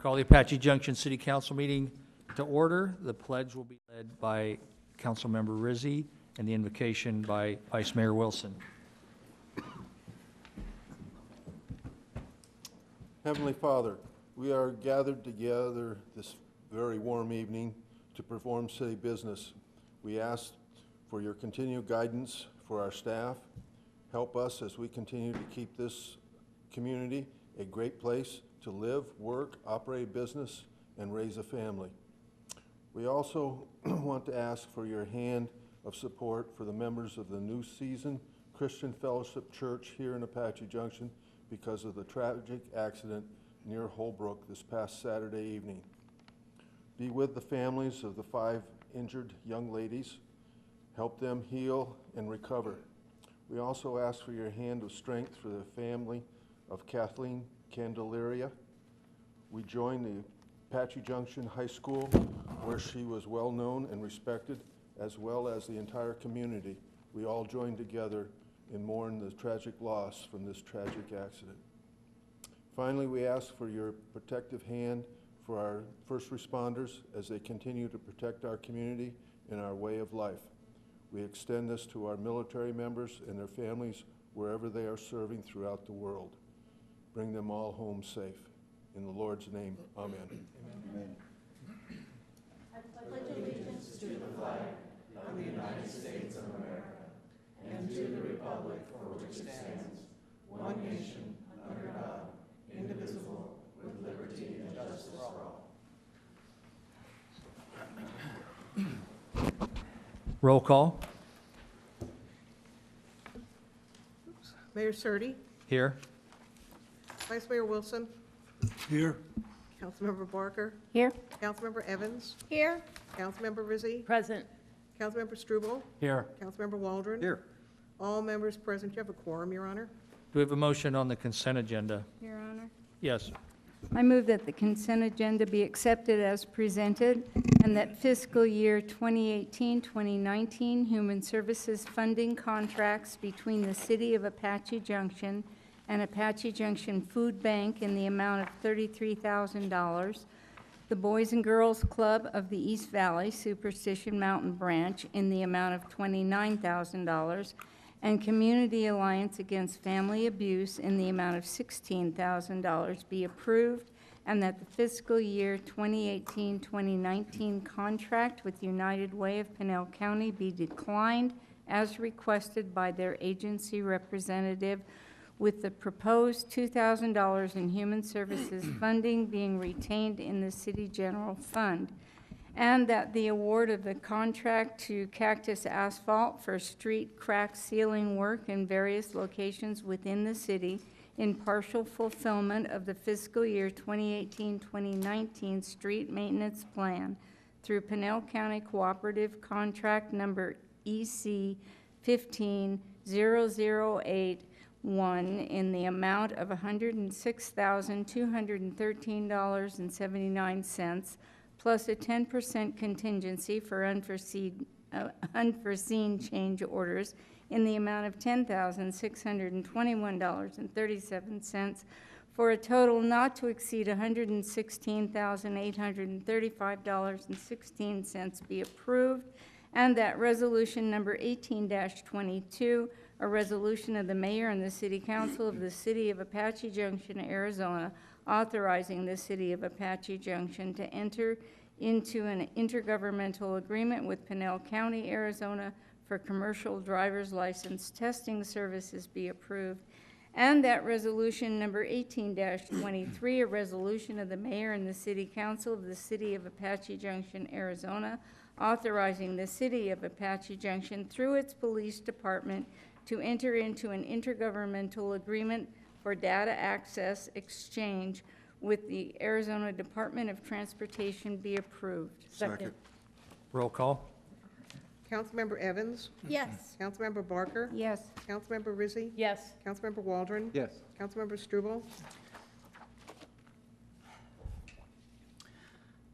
Call the Apache Junction City Council meeting to order. The pledge will be led by Councilmember Rizzi and the invocation by Vice Mayor Wilson. Heavenly Father, we are gathered together this very warm evening to perform city business. We ask for your continued guidance for our staff. Help us as we continue to keep this community a great place to live, work, operate a business, and raise a family. We also want to ask for your hand of support for the members of the New Season Christian Fellowship Church here in Apache Junction because of the tragic accident near Holbrook this past Saturday evening. Be with the families of the 5 injured young ladies. Help them heal and recover. We also ask for your hand of strength for the family of Kathleen Candelaria. We join the Apache Junction High School, where she was well known and respected, as well as the entire community. We all join together and mourn the tragic loss from this tragic accident. Finally, we ask for your protective hand for our first responders as they continue to protect our community and our way of life. We extend this to our military members and their families wherever they are serving throughout the world. Bring them all home safe. In the Lord's name, amen. Amen. I pledge allegiance to the flag of the United States of America and to the republic for which it stands, one nation, under God, indivisible, with liberty and justice for all. Roll call. Mayor Surtee, Here. Vice Mayor Wilson, Here. Councilmember Barker, Here. Councilmember Evans, Here. Councilmember Rizzi, Present. Councilmember Struble, Here. Councilmember Waldron. Here. All members present. You have a quorum, Your Honor. Do we have a motion on the consent agenda? Your Honor. Yes. I move that the consent agenda be accepted as presented and that fiscal year 2018-2019 human services funding contracts between the City of Apache Junction and Apache Junction Food Bank in the amount of $33,000, the Boys and Girls Club of the East Valley Superstition Mountain Branch in the amount of $29,000, and Community Alliance Against Family Abuse in the amount of $16,000 be approved, and that the fiscal year 2018-2019 contract with United Way of Pinell County be declined as requested by their agency representative, with the proposed $2,000 in human services funding being retained in the city general fund, and that the award of the contract to Cactus Asphalt for street crack sealing work in various locations within the city in partial fulfillment of the fiscal year 2018-2019 street maintenance plan through Pinell County Cooperative Contract Number EC 15008-1 in the amount of $106,213.79, plus a 10% contingency for unforeseen change orders in the amount of $10,621.37, for a total not to exceed $116,835.16 be approved, and that resolution number 18-22, a resolution of the mayor and the city council of the City of Apache Junction, Arizona, authorizing the City of Apache Junction to enter into an intergovernmental agreement with Pinell County, Arizona for commercial driver's license testing services be approved, and that resolution number 18-23, a resolution of the mayor and the city council of the City of Apache Junction, Arizona, authorizing the City of Apache Junction through its police department to enter into an intergovernmental agreement for data access exchange with the Arizona Department of Transportation be approved. Second. Roll call. Councilmember Evans, Yes. Councilmember Barker, Yes. Councilmember Rizzi, Yes. Councilmember Waldron, Yes. Councilmember Struble,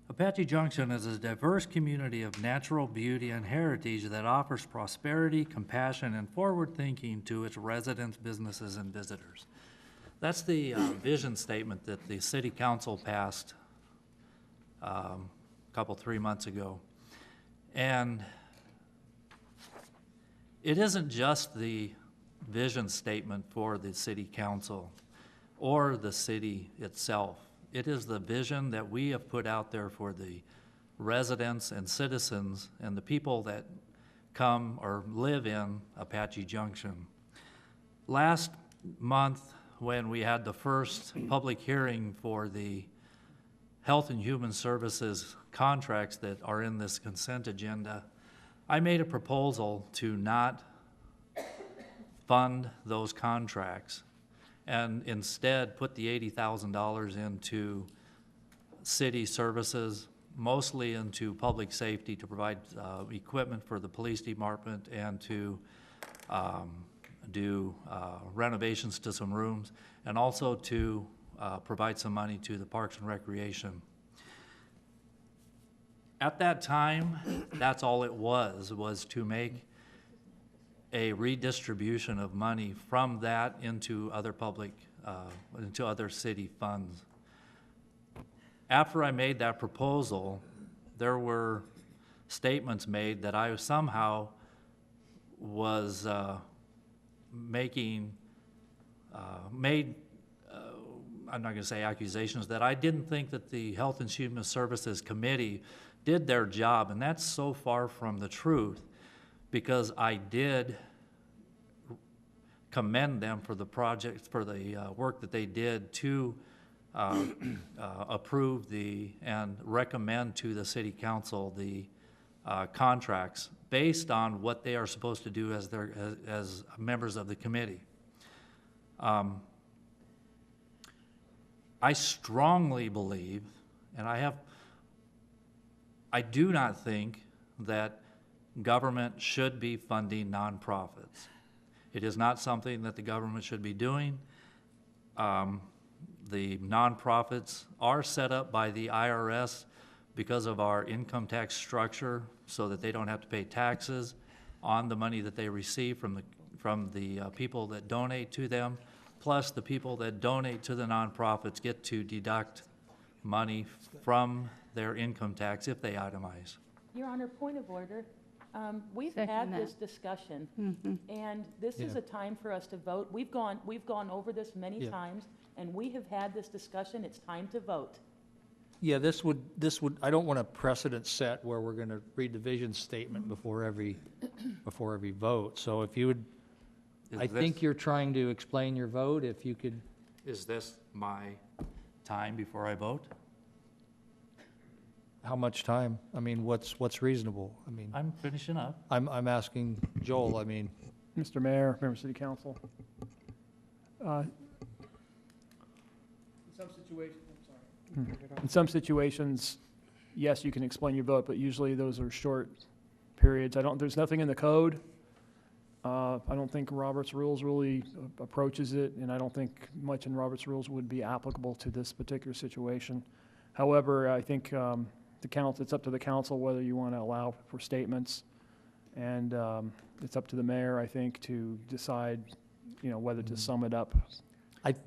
Apache Junction is a diverse community of natural beauty and heritage that offers prosperity, compassion, and forward thinking to its residents, businesses, and visitors. That's the vision statement that the City Council passed 3 months ago. And it isn't just the vision statement for the city council or the city itself. It is the vision that we have put out there for the residents and citizens and the people that come or live in Apache Junction. Last month, when we had the first public hearing for the Health and Human Services contracts that are in this consent agenda, I made a proposal to not fund those contracts and instead put the $80,000 into city services, mostly into public safety to provide equipment for the police department and to do renovations to some rooms, and also to provide some money to the Parks and Recreation. At that time, that's all it was to make a redistribution of money from that into other public, into other city funds. After I made that proposal, there were statements made that I somehow was I'm not going to say accusations, that I didn't think that the Health and Human Services Committee did their job, and that's so far from the truth, because I did commend them for the project, for the work that they did to approve and recommend to the City Council the contracts based on what they are supposed to do as members of the committee. I strongly believe, and I do not think that government should be funding nonprofits. It is not something that the government should be doing. The nonprofits are set up by the IRS because of our income tax structure, so that they don't have to pay taxes on the money that they receive from the people that donate to them. Plus, the people that donate to the nonprofits get to deduct money from their income tax if they itemize. Your Honor, point of order. We've Second had that. this discussion, and this is Yeah. a time for us to vote. We've gone over this many Yeah. times, and we have had this discussion. It's time to vote. Yeah, this would, I don't want a precedent set where we're going to read the vision statement before every vote. So if you would, I think you're trying to explain your vote, if you could. Is this my time before I vote? How much time? I mean, what's reasonable? I mean, I'm finishing up. I'm asking Joel, I mean, Mr. Mayor, members of City Council. In some situations, yes, you can explain your vote, but usually those are short periods. There's nothing in the code. I don't think Robert's Rules really approaches it, and I don't think much in Robert's Rules would be applicable to this particular situation. However, I think it's up to the council whether you want to allow for statements, and it's up to the mayor, I think, to decide, whether to sum it up.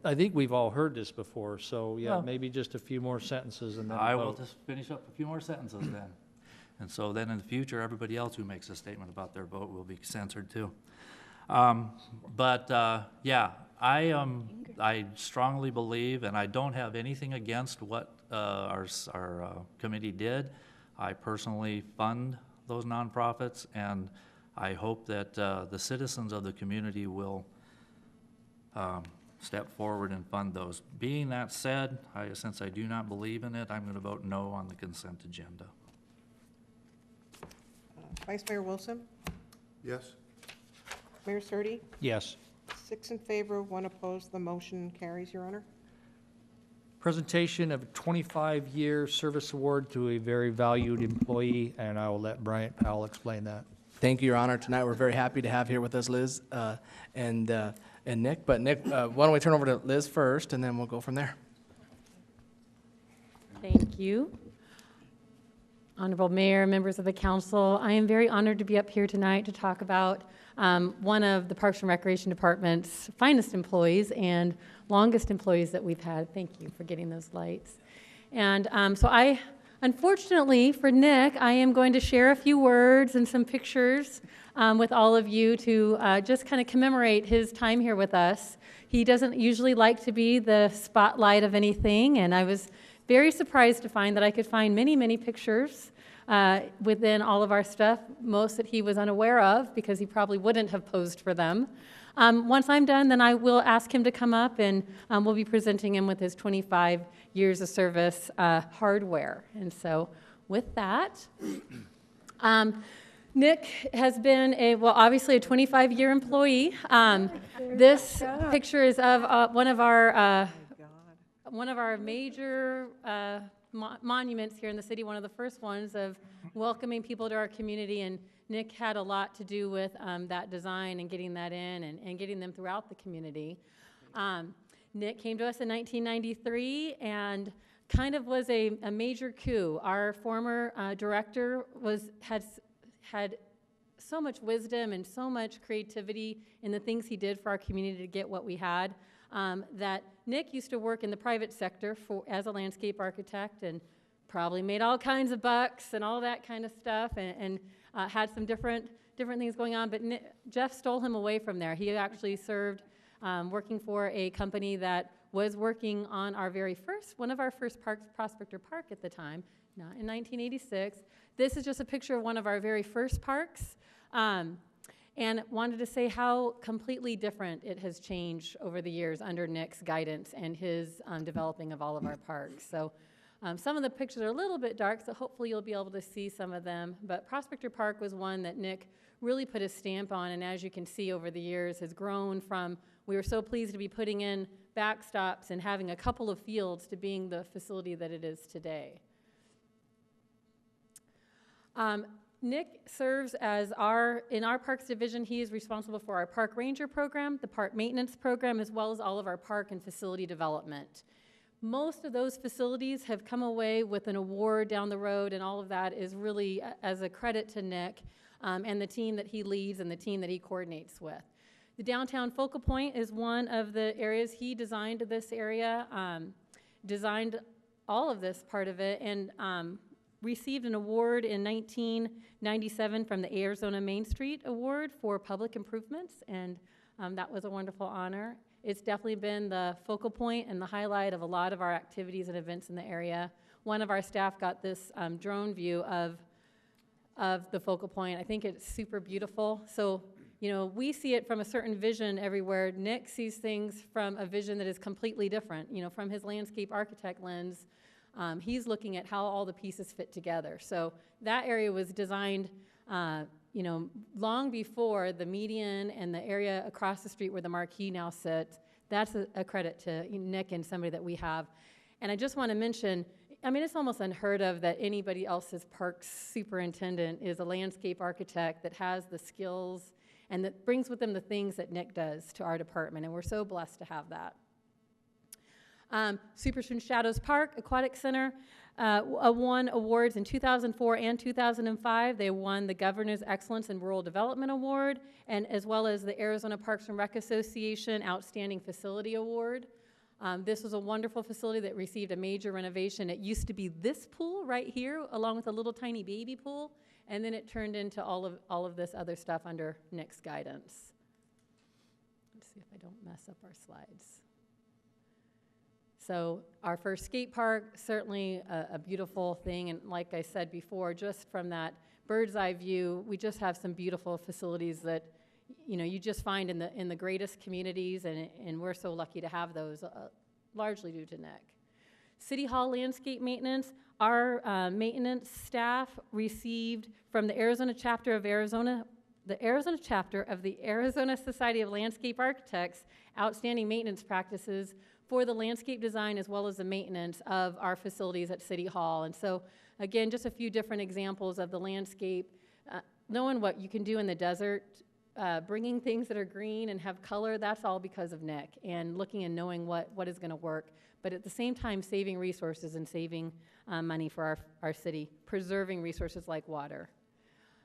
I think we've all heard this before, so yeah, Well- maybe just a few more sentences and then I will vote. just finish up a few more sentences then. And so then in the future, everybody else who makes a statement about their vote will be censored too. Yeah, I strongly believe, and I don't have anything against what our committee did. I personally fund those nonprofits, and I hope that the citizens of the community will step forward and fund those. Being that said, since I do not believe in it, I'm going to vote no on the consent agenda. Vice Mayor Wilson? Yes? Mayor Surtee? Yes. 6 in favor, 1 opposed. The motion carries, Your Honor. Presentation of a 25-year service award to a very valued employee, and I will let Bryant Powell explain that. Thank you, Your Honor. Tonight, we're very happy to have here with us Liz and Nick. But Nick, why don't we turn over to Liz first, and then we'll go from there. Thank you. Honorable Mayor, members of the council, I am very honored to be up here tonight to talk about one of the Parks and Recreation Department's finest employees and longest employees that we've had. Thank you for getting those lights. And so I Unfortunately for Nick, I am going to share a few words and some pictures with all of you to just kind of commemorate his time here with us. He doesn't usually like to be the spotlight of anything, and I was very surprised to find that I could find many, many pictures within all of our stuff, most that he was unaware of because he probably wouldn't have posed for them. Once I'm done, then I will ask him to come up, and we'll be presenting him with his 25 years of service hardware. And so with that, Nick has been obviously a 25-year employee. This picture is of one of our major monuments here in the city, one of the first ones of welcoming people to our community, and Nick had a lot to do with that design and getting that in and getting them throughout the community. Nick came to us in 1993 and kind of was a major coup. Our former director had so much wisdom and so much creativity in the things he did for our community to get what we had, that Nick used to work in the private sector as a landscape architect and probably made all kinds of bucks and all that kind of stuff and had some different things going on, but Jeff stole him away from there. He actually served working for a company that was working on one of our first parks, Prospector Park at the time, not in 1986. This is just a picture of one of our very first parks, and wanted to say how completely different it has changed over the years under Nick's guidance and his developing of all of our parks. So some of the pictures are a little bit dark, so hopefully you'll be able to see some of them. But Prospector Park was one that Nick really put his stamp on, and as you can see over the years has grown from, we were so pleased to be putting in backstops and having a couple of fields to being the facility that it is today. Nick serves as in our Parks Division, he is responsible for our Park Ranger program, the Park Maintenance program, as well as all of our park and facility development. Most of those facilities have come away with an award down the road, and all of that is really as a credit to Nick and the team that he leads and the team that he coordinates with. The downtown focal point is one of the areas he designed this area, designed all of this part of it, and received an award in 1997 from the Arizona Main Street Award for public improvements, and that was a wonderful honor. It's definitely been the focal point and the highlight of a lot of our activities and events in the area. One of our staff got this drone view of the focal point. I think it's super beautiful. So, you know, we see it from a certain vision everywhere. Nick sees things from a vision that is completely different. You know, from his landscape architect lens, he's looking at how all the pieces fit together. So that area was designed you know, long before the median and the area across the street where the marquee now sits. That's a credit to Nick and somebody that we have. And I just want to mention, I mean, it's almost unheard of that anybody else's parks superintendent is a landscape architect that has the skills and that brings with them the things that Nick does to our department, and we're so blessed to have that. Superstring Shadows Park Aquatic Center won awards in 2004 and 2005. They won the Governor's Excellence in Rural Development Award, and as well as the Arizona Parks and Rec Association Outstanding Facility Award. This was a wonderful facility that received a major renovation. It used to be this pool right here, along with a little tiny baby pool, and then it turned into all of this other stuff under Nick's guidance. Let's see if I don't mess up our slides. So our first skate park, certainly a beautiful thing, and like I said before, just from that bird's eye view, we just have some beautiful facilities that, you know, you just find in the greatest communities, and we're so lucky to have those, largely due to Nick. City Hall landscape maintenance, our maintenance staff received from the Arizona chapter of the Arizona Society of Landscape Architects outstanding maintenance practices for the landscape design as well as the maintenance of our facilities at City Hall. And so, again, just a few different examples of the landscape, knowing what you can do in the desert, bringing things that are green and have color, that's all because of Nick, and looking and knowing what is going to work, but at the same time saving resources and saving money for our city, preserving resources like water.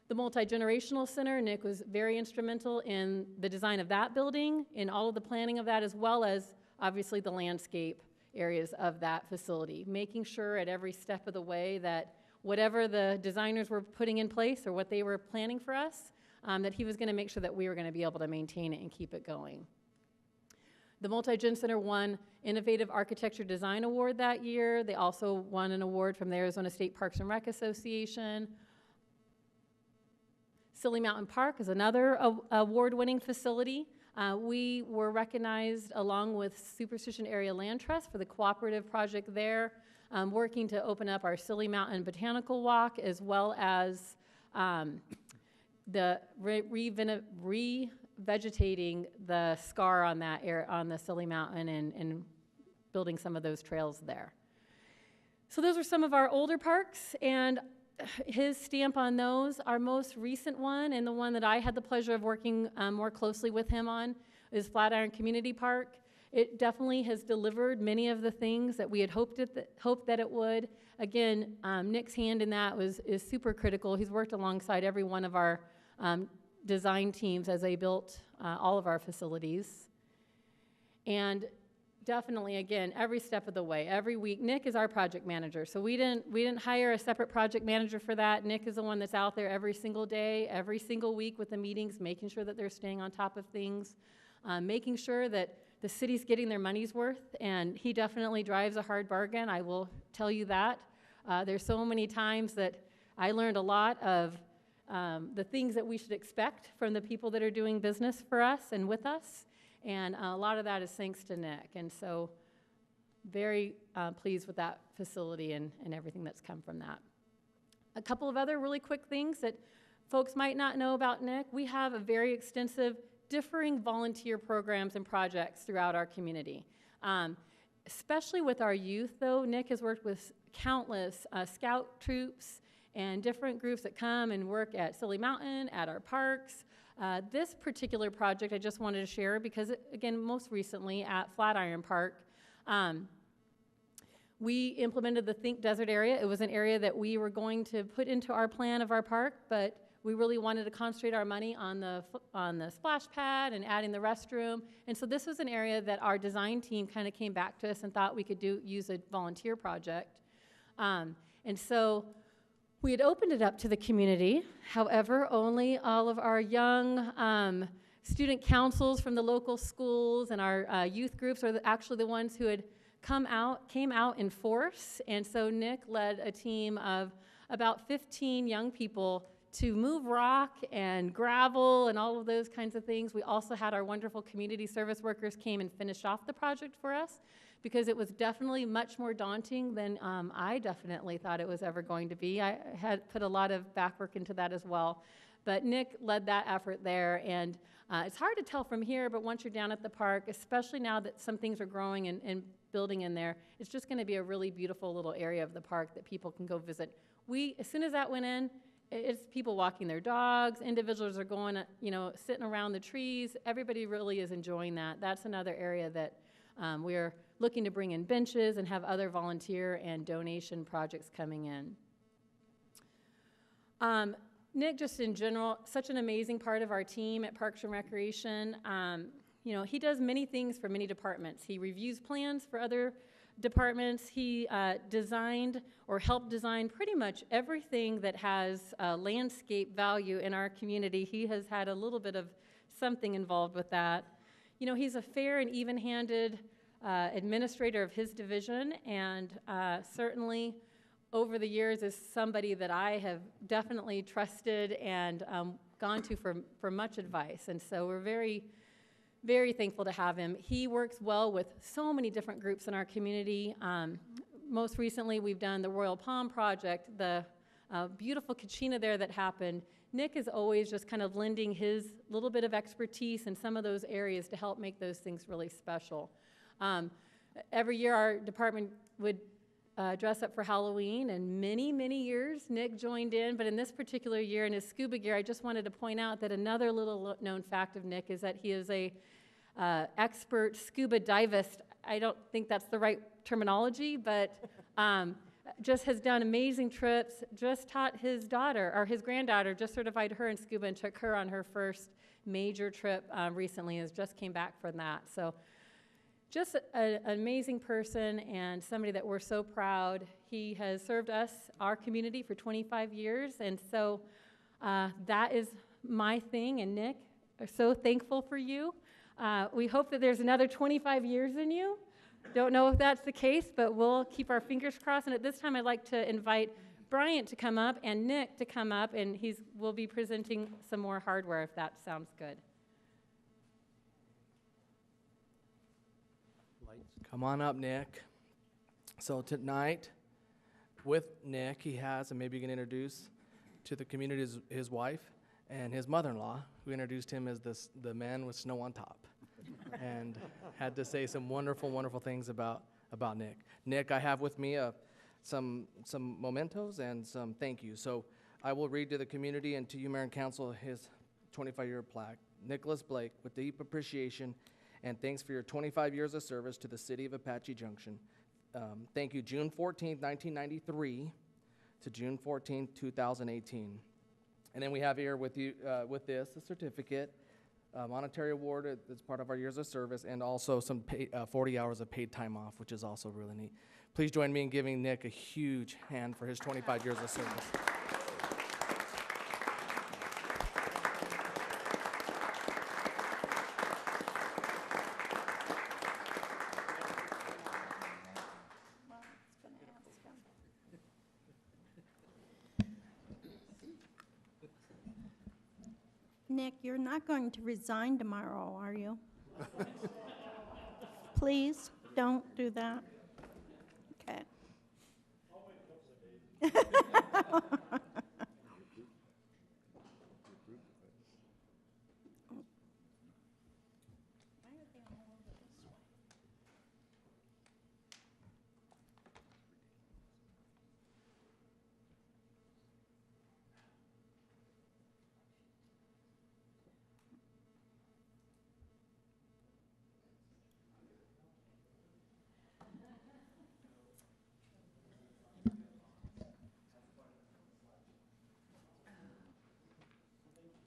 The Multi-Generational Center, Nick was very instrumental in the design of that building, in all of the planning of that, as well as obviously the landscape areas of that facility, making sure at every step of the way that whatever the designers were putting in place or what they were planning for us, that he was going to make sure that we were going to be able to maintain it and keep it going. The Multi-Gen Center won Innovative Architecture Design Award that year. They also won an award from the Arizona State Parks and Rec Association. Silly Mountain Park is another award-winning facility. We were recognized along with Superstition Area Land Trust for the cooperative project there, working to open up our Silly Mountain Botanical Walk, as well as the revegetating the scar on that on the Silly Mountain and building some of those trails there. So those are some of our older parks, and his stamp on those. Our most recent one, and the one that I had the pleasure of working more closely with him on, is Flatiron Community Park. It definitely has delivered many of the things that we had hoped that it would. Again, Nick's hand in that is super critical. He's worked alongside every one of our design teams as they built all of our facilities. And definitely, again, every step of the way, every week. Nick is our project manager, so we didn't hire a separate project manager for that. Nick is the one that's out there every single day, every single week with the meetings, making sure that they're staying on top of things, making sure that the city's getting their money's worth, and he definitely drives a hard bargain, I will tell you that. There's so many times that I learned a lot of the things that we should expect from the people that are doing business for us and with us. And a lot of that is thanks to Nick. And so very pleased with that facility and everything that's come from that. A couple of other really quick things that folks might not know about Nick. We have a very extensive differing volunteer programs and projects throughout our community. Especially with our youth, though, Nick has worked with countless scout troops and different groups that come and work at Silly Mountain, at our parks. This particular project I just wanted to share because, again, most recently at Flatiron Park, we implemented the Think Desert area. It was an area that we were going to put into our plan of our park, but we really wanted to concentrate our money on the splash pad and adding the restroom. And so this was an area that our design team kind of came back to us and thought we could use a volunteer project. And so we had opened it up to the community. However, only all of our young student councils from the local schools and our youth groups are actually the ones who had came out in force. And so Nick led a team of about 15 young people to move rock and gravel and all of those kinds of things. We also had our wonderful community service workers came and finished off the project for us, because it was definitely much more daunting than I definitely thought it was ever going to be. I had put a lot of back work into that as well. But Nick led that effort there, and it's hard to tell from here, but once you're down at the park, especially now that some things are growing and building in there, it's just gonna be a really beautiful little area of the park that people can go visit. As soon as that went in, it's people walking their dogs, individuals are going, sitting around the trees. Everybody really is enjoying that. That's another area that we're looking to bring in benches and have other volunteer and donation projects coming in. Nick, just in general, such an amazing part of our team at Parks and Recreation. He does many things for many departments. He reviews plans for other departments. He designed or helped design pretty much everything that has landscape value in our community. He has had a little bit of something involved with that. He's a fair and even-handed administrator of his division, and certainly over the years is somebody that I have definitely trusted and gone to for much advice. And so we're very, very thankful to have him. He works well with so many different groups in our community. Most recently, we've done the Royal Palm Project, the beautiful Kachina there that happened. Nick is always just kind of lending his little bit of expertise in some of those areas to help make those things really special. Every year our department would dress up for Halloween, and many, many years Nick joined in, but in this particular year in his scuba gear, I just wanted to point out that another little known fact of Nick is that he is a expert scuba divist. I don't think that's the right terminology, but just has done amazing trips, just taught his daughter, or his granddaughter, just certified her in scuba and took her on her first major trip recently, just came back from that. So just an amazing person and somebody that we're so proud. He has served us, our community, for 25 years, and so that is my thing, and Nick, we're so thankful for you. We hope that there's another 25 years in you. Don't know if that's the case, but we'll keep our fingers crossed. And at this time, I'd like to invite Bryant to come up and Nick to come up, and we'll be presenting some more hardware, if that sounds good. Come on up, Nick. So tonight, with Nick, he has, and maybe you can introduce to the community his wife and his mother-in-law, who introduced him as the man with snow on top, and had to say some wonderful, wonderful things about Nick. Nick, I have with me some mementos and some thank yous. So I will read to the community and to you, Mayor and Council, his 25-year plaque. Nicholas Blake, with deep appreciation and thanks for your 25 years of service to the city of Apache Junction. Thank you, June 14th, 1993 to June 14th, 2018. And then we have here with you, with this, a certificate, monetary award that's part of our years of service, and also some 40 hours of paid time off, which is also really neat. Please join me in giving Nick a huge hand for his 25 years of service. Nick, you're not going to resign tomorrow, are you? Please, don't do that. Okay.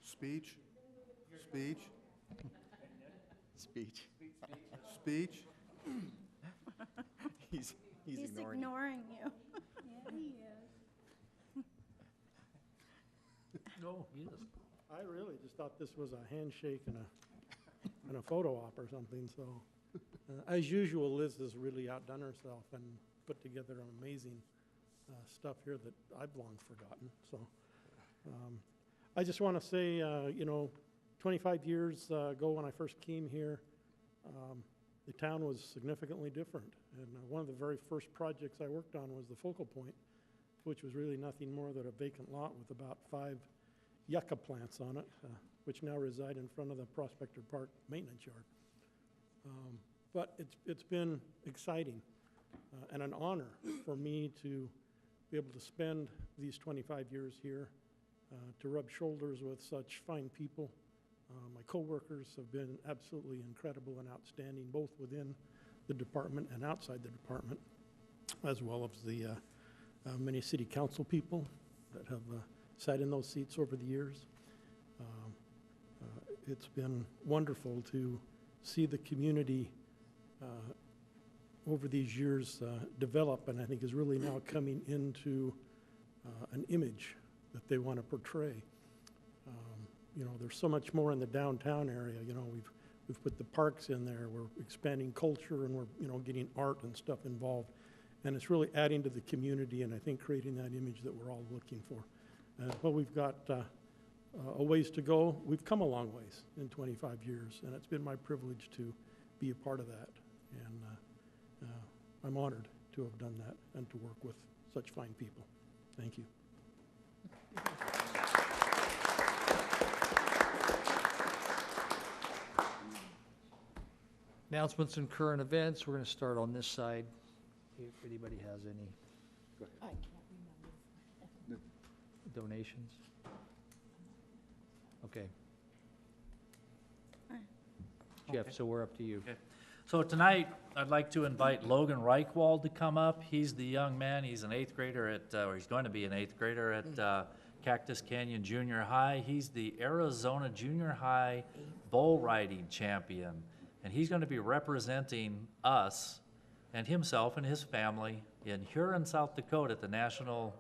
Speech? Speech? Speech. Speech? He's ignoring you. Yeah, he is. No, yes. I really just thought this was a handshake and a photo op or something, so. As usual, Liz has really outdone herself and put together amazing stuff here that I've long forgotten, so. I just want to say, 25 years ago when I first came here, the town was significantly different. And one of the very first projects I worked on was the focal point, which was really nothing more than a vacant lot with about 5 yucca plants on it, which now reside in front of the Prospector Park maintenance yard. But it's been exciting and an honor for me to be able to spend these 25 years here, to rub shoulders with such fine people. My coworkers have been absolutely incredible and outstanding, both within the department and outside the department, as well as the many city council people that have sat in those seats over the years. It's been wonderful to see the community over these years develop, and I think is really now coming into an image that they want to portray. There's so much more in the downtown area. We've put the parks in there. We're expanding culture, and we're getting art and stuff involved, and it's really adding to the community, and I think creating that image that we're all looking for. But we've got a ways to go. We've come a long ways in 25 years, and it's been my privilege to be a part of that, and I'm honored to have done that and to work with such fine people. Thank you. Announcements and current events, we're going to start on this side, if anybody has any donations. Okay. Jeff, so we're up to you. Okay. So tonight, I'd like to invite Logan Reichwald to come up. He's the young man, he's an 8th grader at, or he's going to be an 8th grader at Cactus Canyon Junior High. He's the Arizona Junior High bull riding champion. And he's going to be representing us and himself and his family in Huron, South Dakota at the National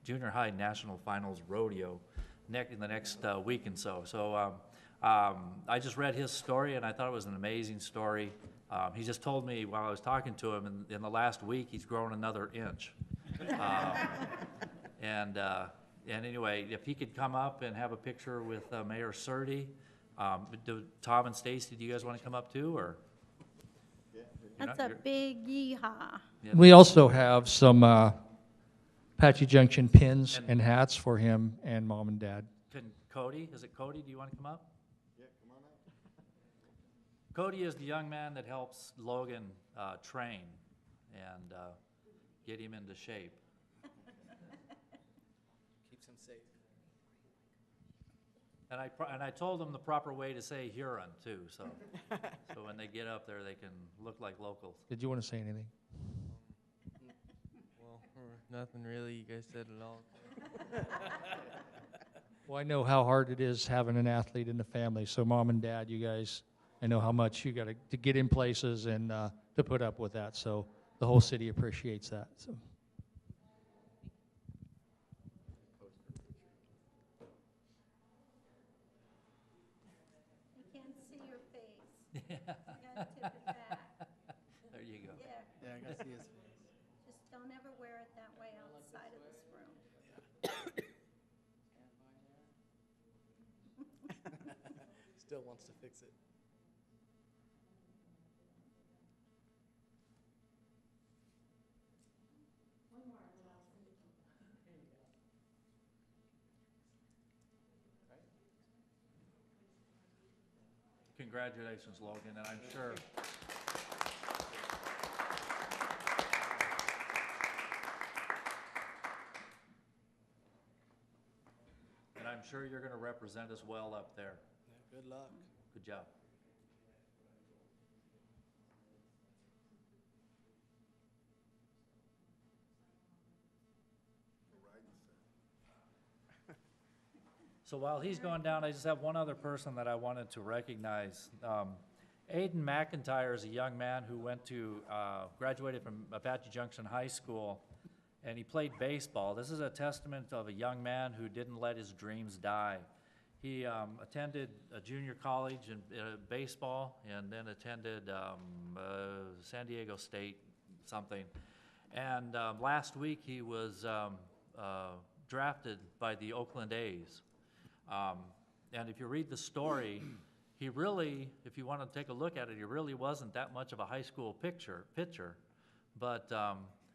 Junior High National Finals Rodeo in the next week and so. So I just read his story, and I thought it was an amazing story. He just told me while I was talking to him, in the last week, he's grown another inch. And anyway, if he could come up and have a picture with Mayor Surdy. Tom and Stacy, do you guys want to come up too, or? That's a big yeehaw. Yeah. We also have some Apache Junction pins and hats for him and Mom and Dad. Can Cody, is it Cody, do you want to come up? Yeah, come on up. Cody is the young man that helps Logan train and get him into shape. Keeps him safe. And I told them the proper way to say Huron too, so when they get up there, they can look like locals. Did you want to say anything? Well, nothing really. You guys said it all. Well, I know how hard it is having an athlete in the family, so Mom and Dad, you guys, I know how much you got to get in places and to put up with that, so the whole city appreciates that, so. I can't see your face. You gotta tip it back. There you go. Yeah, Yeah, I gotta see his face. just don't ever wear it that way outside of this room. Still wants to fix it. Congratulations, Logan, and I'm sure. And I'm sure you're going to represent us well up there. Yeah, good luck. Good job. So while he's going down, I just have one other person that I wanted to recognize. Aiden McIntyre is a young man who graduated from Apache Junction High School, and he played baseball. This is a testament of a young man who didn't let his dreams die. He attended a junior college in baseball, and then attended San Diego State something. And last week he was drafted by the Oakland A's. And if you read the story, he really, if you want to take a look at it, he really wasn't that much of a high school pitcher, but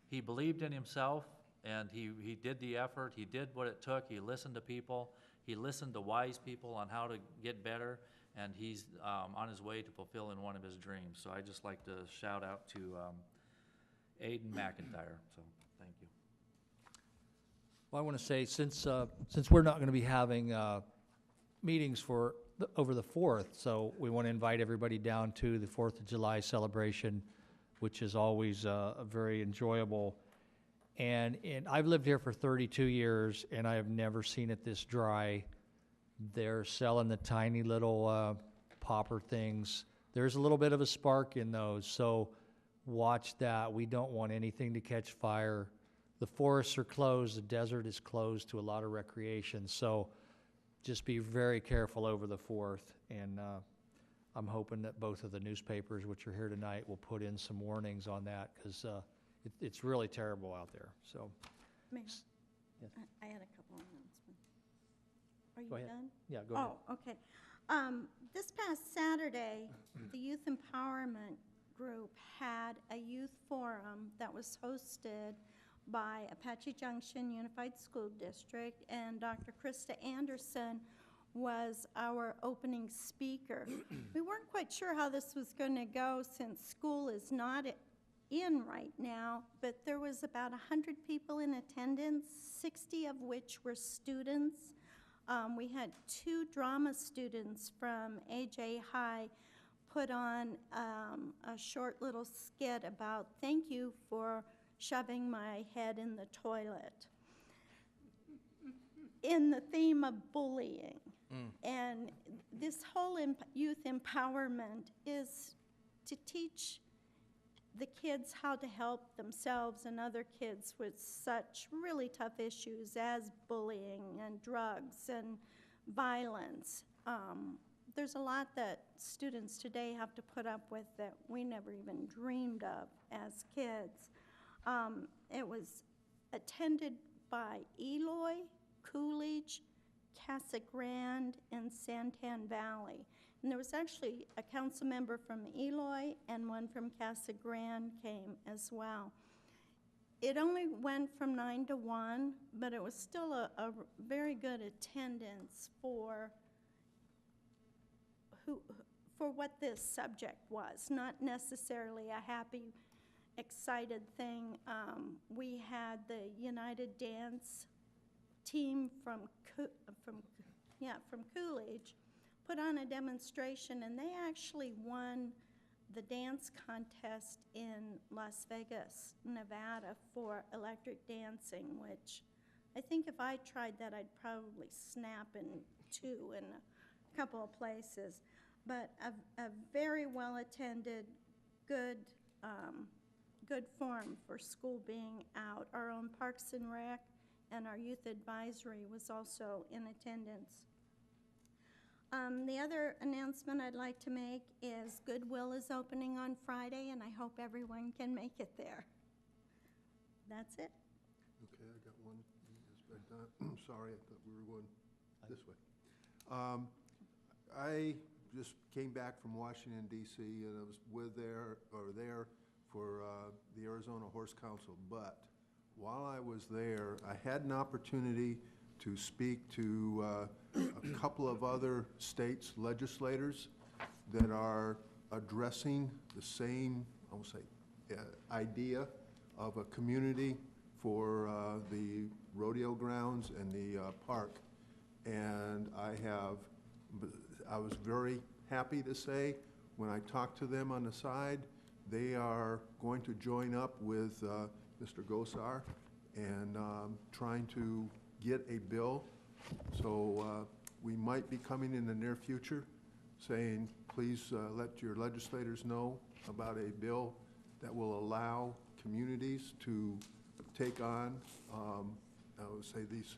he believed in himself, and he did the effort, he did what it took, he listened to people, he listened to wise people on how to get better, and he's on his way to fulfilling one of his dreams. So I'd just like to shout out to Aiden McIntyre, so thank you. Well, I want to say, since we're not going to be having meetings for over the 4th, so we want to invite everybody down to the 4th of July celebration, which is always very enjoyable. And I've lived here for 32 years, and I have never seen it this dry. They're selling the tiny little popper things. There's a little bit of a spark in those, so watch that. We don't want anything to catch fire. The forests are closed, the desert is closed to a lot of recreation, so just be very careful over the 4th, and I'm hoping that both of the newspapers, which are here tonight, will put in some warnings on that, because it's really terrible out there, so. Mayor, Yes. I had a couple announcements. Are you Go ahead. done? Yeah, go ahead. Oh, okay. This past Saturday, the Youth Empowerment Group had a youth forum that was hosted by Apache Junction Unified School District, and Dr. Krista Anderson was our opening speaker. We weren't quite sure how this was going to go since school is not in right now, but there was about 100 people in attendance, 60 of which were students. We had 2 drama students from AJ High put on a short little skit about thank you for shoving my head in the toilet in the theme of bullying. And this whole youth empowerment is to teach the kids how to help themselves and other kids with such really tough issues as bullying and drugs and violence. There's a lot that students today have to put up with that we never even dreamed of as kids. It was attended by Eloy, Coolidge, Casa Grande, and Santan Valley. And there was actually a council member from Eloy and one from Casa Grande came as well. It only went from 9 to 1, but it was still a very good attendance for what this subject was, not necessarily a happy, excited thing. We had the United Dance team from Coolidge put on a demonstration, and they actually won the dance contest in Las Vegas, Nevada for electric dancing, which I think if I tried that, I'd probably snap in two in a couple of places. But a very well-attended, good forum for school being out. Our own Parks and Rec and our youth advisory was also in attendance. The other announcement I'd like to make is Goodwill is opening on Friday, and I hope everyone can make it there. That's it. Okay, I got one. Sorry, I thought we were going this way. I just came back from Washington, D.C., and I was there for the Arizona Horse Council. But while I was there, I had an opportunity to speak to a couple of other states' legislators that are addressing the same, I will say, idea of a community for the rodeo grounds and the park. And I was very happy to say, when I talked to them on the side, they are going to join up with Mr. Gosar and trying to get a bill. So we might be coming in the near future saying, please let your legislators know about a bill that will allow communities to take on, I would say, these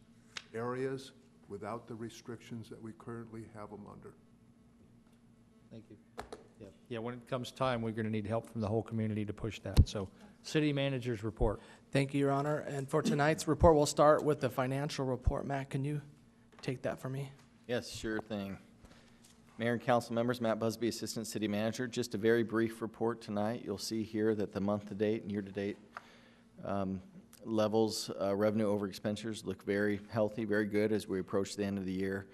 areas without the restrictions that we currently have them under. Thank you. Yeah, when it comes time, we're going to need help from the whole community to push that. So, city manager's report. Thank you, Your Honor. And for tonight's report, we'll start with the financial report. Matt, can you take that for me? Yes, sure thing. Mayor and council members, Matt Busby, Assistant City Manager. Just a very brief report tonight. You'll see here that the month-to-date and year-to-date levels, revenue over expenditures look very healthy, very good as we approach the end of the year.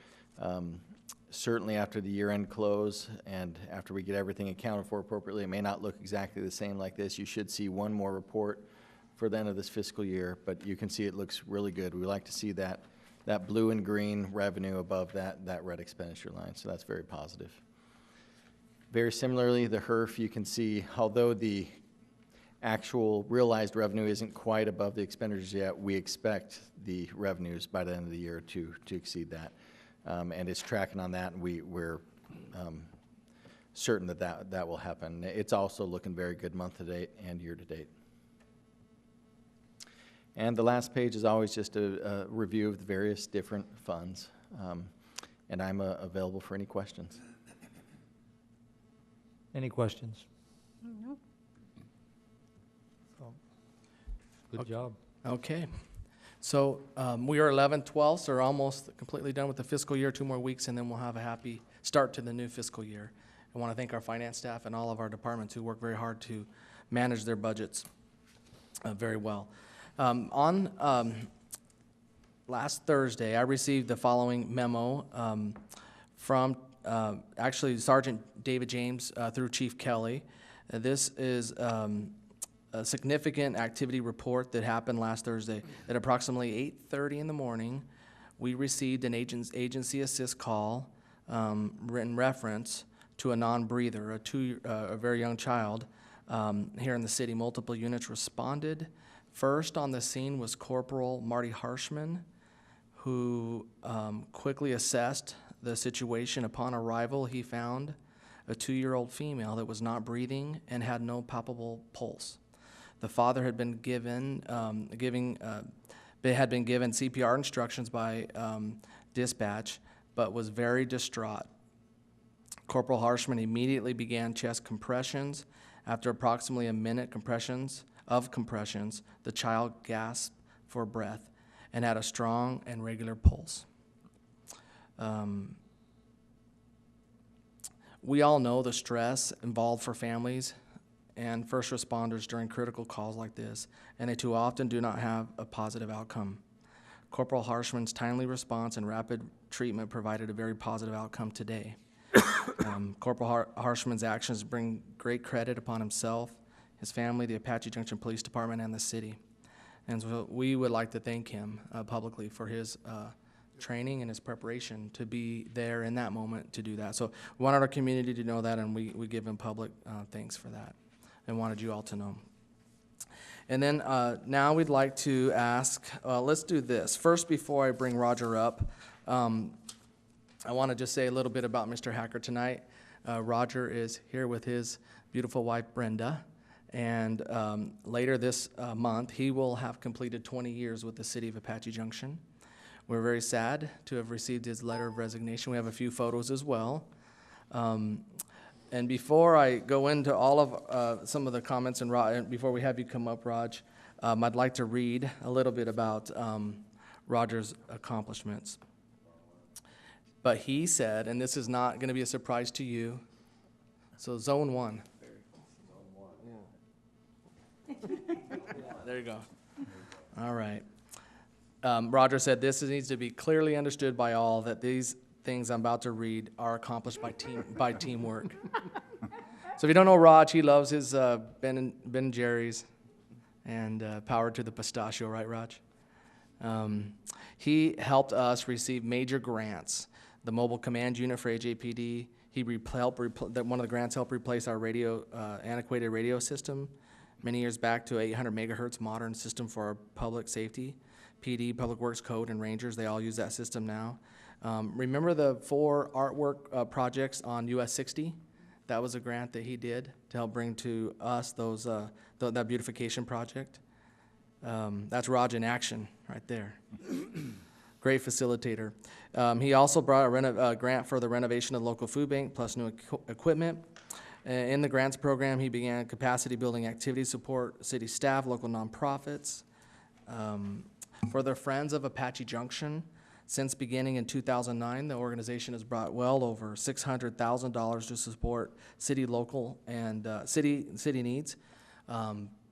Certainly after the year-end close and after we get everything accounted for appropriately, it may not look exactly the same like this. You should see one more report for the end of this fiscal year, but you can see it looks really good. We like to see that blue and green revenue above that red expenditure line, so that's very positive. Very similarly, the HERF, you can see, although the actual realized revenue isn't quite above the expenditures yet, we expect the revenues by the end of the year to exceed that. And it's tracking on that, and we're certain that will happen. It's also looking very good month-to-date and year-to-date. And the last page is always just a review of the various different funds, and I'm available for any questions. Any questions? No. Good job. Okay. So we are 11/12, so we're almost completely done with the fiscal year, 2 more weeks, and then we'll have a happy start to the new fiscal year. I want to thank our finance staff and all of our departments who work very hard to manage their budgets very well. On last Thursday, I received the following memo from actually Sergeant David James through Chief Kelly. This is a significant activity report that happened last Thursday. At approximately 8:30 in the morning, we received an agency assist call, written reference to a non-breather, a very young child here in the city. Multiple units responded. First on the scene was Corporal Marty Harshman, who quickly assessed the situation. Upon arrival, he found a 2-year-old female that was not breathing and had no palpable pulse. The father had been given CPR instructions by dispatch, but was very distraught. Corporal Harshman immediately began chest compressions. After approximately a minute compressions, the child gasped for breath and had a strong and regular pulse. We all know the stress involved for families and first responders during critical calls like this, and they too often do not have a positive outcome. Corporal Harshman's timely response and rapid treatment provided a very positive outcome today. Corporal Harshman's actions bring great credit upon himself, his family, the Apache Junction Police Department, and the city. And so we would like to thank him publicly for his training and his preparation to be there in that moment to do that. So we wanted our community to know that, and we give him public thanks for that, and wanted you all to know. And then now we'd like to ask, let's do this. First, before I bring Roger up, I want to just say a little bit about Mr. Hacker tonight. Roger is here with his beautiful wife, Brenda, and later this month, he will have completed 20 years with the city of Apache Junction. We're very sad to have received his letter of resignation. We have a few photos as well. And before I go into all of some of the comments, and before we have you come up, Raj, I'd like to read a little bit about Roger's accomplishments. But he said, and this is not going to be a surprise to you, so zone 1. There you go. All right. Roger said, this needs to be clearly understood by all that these things I'm about to read are accomplished by teamwork. So if you don't know Raj, he loves his Ben and Jerry's and power to the pistachio, right, Raj? He helped us receive major grants. The Mobile Command Unit for AJPD, one of the grants helped replace our antiquated radio system many years back to 800 megahertz modern system for our public safety. PD, Public Works Code, and Rangers, they all use that system now. Remember the 4 artwork projects on US 60? That was a grant that he did to help bring to us that beautification project. That's Raj in action right there. Great facilitator. He also brought a grant for the renovation of the local food bank plus new equipment. In the grants program, he began capacity building activities, support city staff, local nonprofits. For the Friends of Apache Junction, since beginning in 2009, the organization has brought well over $600,000 to support city, local, and city needs.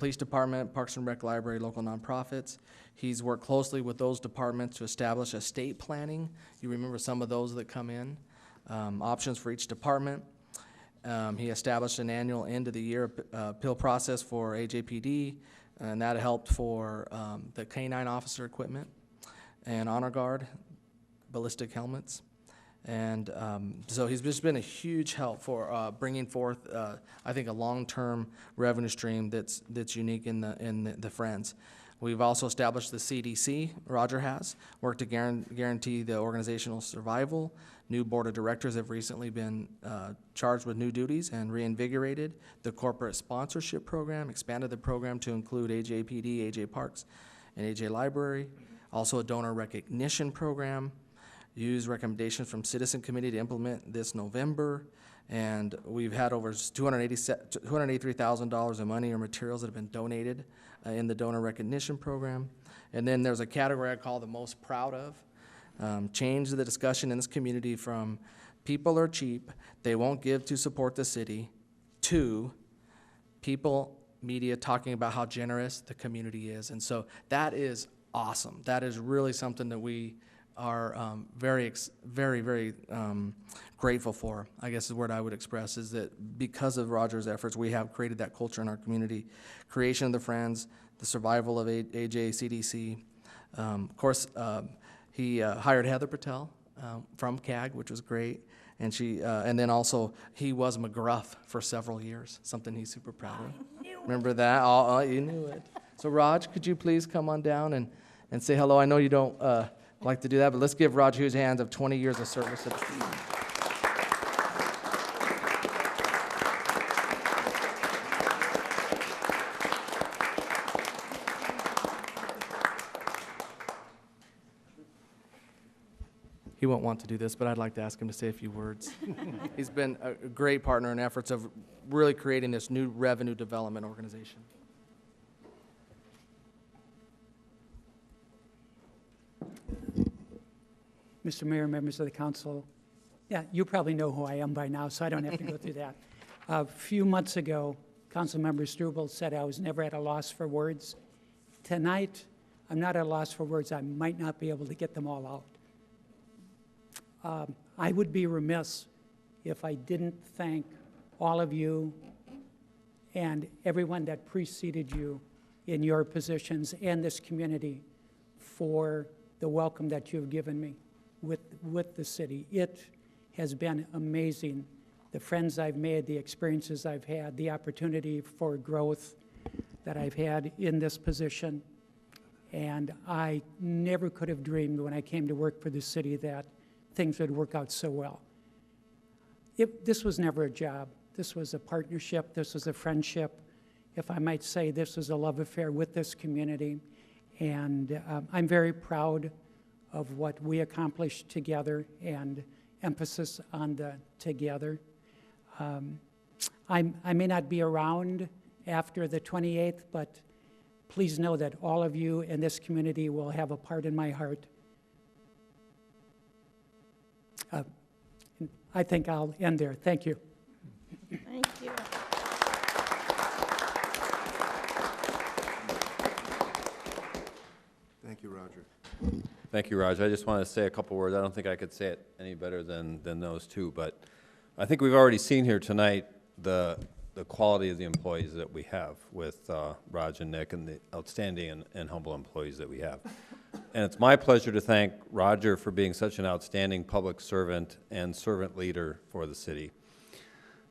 Police Department, Parks and Rec Library, local nonprofits. He's worked closely with those departments to establish estate planning. You remember some of those that come in. Options for each department. He established an annual end-of-the-year appeal process for AJPD, and that helped for the K-9 officer equipment and honor guard, ballistic helmets. And so he's just been a huge help for bringing forth, I think, a long-term revenue stream that's unique in the Friends. We've also established the CDC, Roger has, worked to guarantee the organizational survival. New board of directors have recently been charged with new duties and reinvigorated the corporate sponsorship program, expanded the program to include AJPD, AJ Parks, and AJ Library. Also a donor recognition program. Used recommendations from Citizen Committee to implement this November. And we've had over $283,000 in money or materials that have been donated in the donor recognition program. And then there's a category I call the most proud of. Change the discussion in this community from people are cheap, they won't give to support the city, to people, media talking about how generous the community is. And so that is awesome. That is really something that we are very grateful for, I guess is the word I would express, is that because of Roger's efforts, we have created that culture in our community. Creation of the Friends, the survival of AJCDC. Of course, he hired Heather Patel from CAG, which was great. And and then also, he was McGruff for several years, something he's super proud of. Remember that? Oh, you knew it. So Raj, could you please come on down and say hello? I know you don't I'd like to do that, but let's give Roger his hands of 20 years of service to the city. He won't want to do this, but I'd like to ask him to say a few words. He's been a great partner in efforts of really creating this new revenue development organization. Mr. Mayor, members of the council, yeah, you probably know who I am by now, so I don't have to go through that. A few months ago, Councilmember Struble said I was never at a loss for words. Tonight, I'm not at a loss for words. I might not be able to get them all out. I would be remiss if I didn't thank all of you and everyone that preceded you in your positions and this community for the welcome that you've given me with the city. It has been amazing. The friends I've made, the experiences I've had, the opportunity for growth that I've had in this position. And I never could have dreamed when I came to work for the city that things would work out so well. This was never a job. This was a partnership. This was a friendship. If I might say, this was a love affair with this community. And I'm very proud of what we accomplished together, and emphasis on the together. I may not be around after the 28th, but please know that all of you in this community will have a part in my heart. I think I'll end there. Thank you. Thank you. Thank you, Roger. Thank you, Raj. I just want to say a couple words. I don't think I could say it any better than those two, but I think we've already seen here tonight the quality of the employees that we have with Raj and Nick, and the outstanding and humble employees that we have. And it's my pleasure to thank Roger for being such an outstanding public servant and servant leader for the city.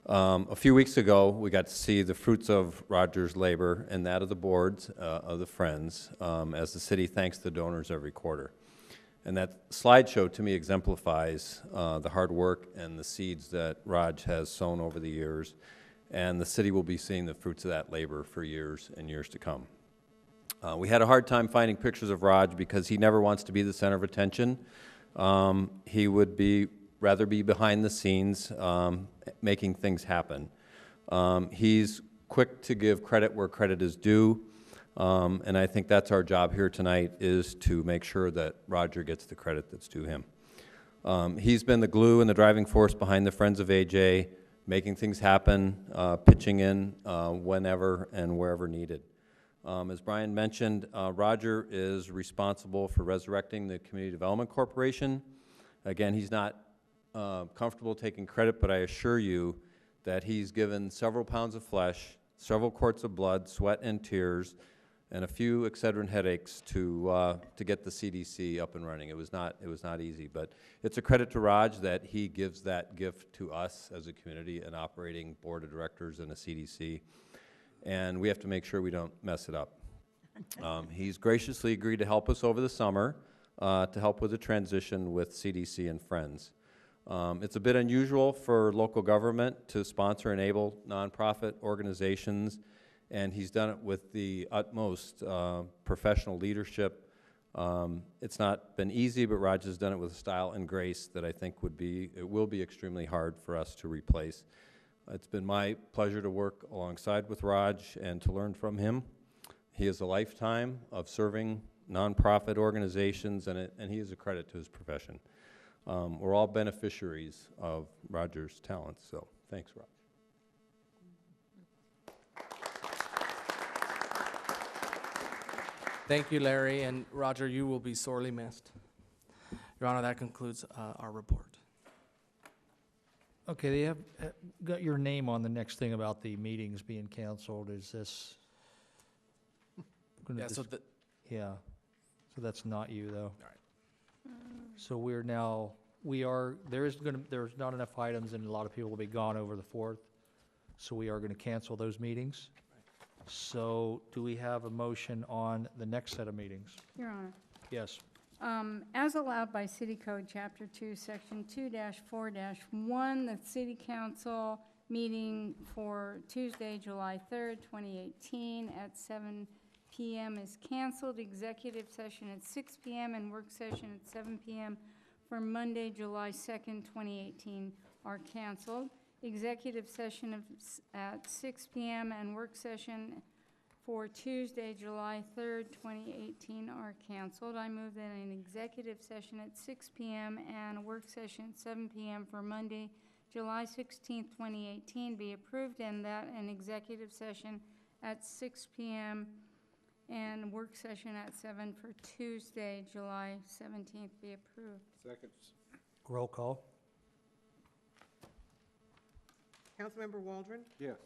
A few weeks ago, we got to see the fruits of Roger's labor and that of the boards of the Friends as the city thanks the donors every quarter. And that slideshow to me exemplifies the hard work and the seeds that Raj has sown over the years, and the city will be seeing the fruits of that labor for years and years to come. We had a hard time finding pictures of Raj because he never wants to be the center of attention. He would rather be behind the scenes, making things happen. He's quick to give credit where credit is due, and I think that's our job here tonight, is to make sure that Roger gets the credit that's due him. He's been the glue and the driving force behind the Friends of AJ, making things happen, pitching in whenever and wherever needed. As Brian mentioned, Roger is responsible for resurrecting the Community Development Corporation. Again, he's not comfortable taking credit, but I assure you that he's given several pounds of flesh, several quarts of blood, sweat and tears, and a few Excedrin headaches to get the CDC up and running. It was not easy, but it's a credit to Raj that he gives that gift to us as a community, an operating board of directors and a CDC. And we have to make sure we don't mess it up. He's graciously agreed to help us over the summer to help with the transition with CDC and Friends. It's a bit unusual for local government to sponsor and enable nonprofit organizations, and he's done it with the utmost professional leadership. It's not been easy, but Raj has done it with a style and grace that I think will be extremely hard for us to replace. It's been my pleasure to work alongside with Raj and to learn from him. He has a lifetime of serving nonprofit organizations, and he is a credit to his profession. We're all beneficiaries of Roger's talents, so thanks, Raj. Thank you, Larry, and Roger, you will be sorely missed. Your Honor, that concludes our report. Okay, they have got your name on the next thing about the meetings being canceled. Is this? Yeah, so yeah, so that's not you though. All right. So there's not enough items, and a lot of people will be gone over the 4th. So we are going to cancel those meetings. So do we have a motion on the next set of meetings? Your Honor. Yes. As allowed by City Code Chapter 2, Section 2-4-1, the City Council meeting for Tuesday, July 3rd, 2018 at 7 p.m. is canceled. Executive session at 6 p.m. and work session at 7 p.m. for Monday, July 2nd, 2018 are canceled. Executive session at 6 p.m. and work session for Tuesday, July 3rd, 2018 are canceled. I move that an executive session at 6 p.m. and a work session at 7 p.m. for Monday, July 16th, 2018 be approved, and that an executive session at 6 p.m. and work session at 7 for Tuesday, July 17th be approved. Second. Roll call. Councilmember Waldron, Yes.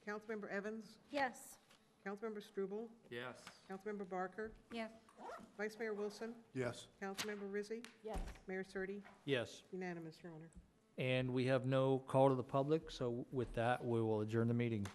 Councilmember Evans, Yes. Councilmember Struble, Yes. Councilmember Barker, Yes. Vice Mayor Wilson, Yes. Councilmember Rizzi, Yes. Mayor Surtee, Yes. unanimous, Your Honor. And we have no call to the public, so with that, we will adjourn the meeting.